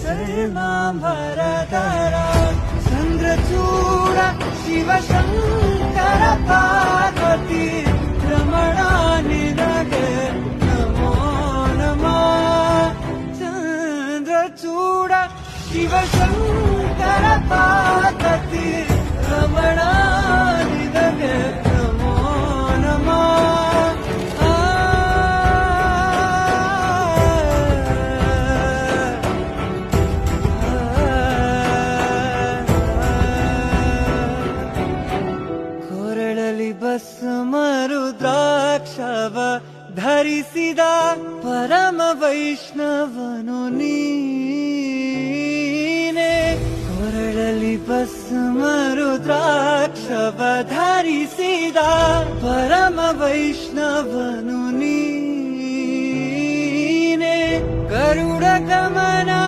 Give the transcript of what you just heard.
ಕರ್ಮಾಂಬರಧರ ಚಂದ್ರಚೂಡ ಶಿವಶಂಕರ ಪಾರ್ವತಿ ರಮಣ ನಿನಗೆ ನಮೋ ನಮಃ. ಚಂದ್ರಚೂಡ ಶಿವಶಂಕರ ಪಾರ್ವತಿ ರಮಣ ನಿನಗೆ ನಮೋ ನಮಃ. ಕೊರಳಲಿ ಭಸ್ಮ ರುದ್ರಾಕ್ಷವ ಧರಿಸಿದ ಪರಮ ವೈಷ್ಣವನು ನೀನೆ. ಕೊರಳಲಿ ಭಸ್ಮ ರುದ್ರಾಕ್ಷವ ಧರಿಸಿದ ಪರಮ ವೈಷ್ಣವನು ನೀನೆ. ಗರುಡ ಗಮನ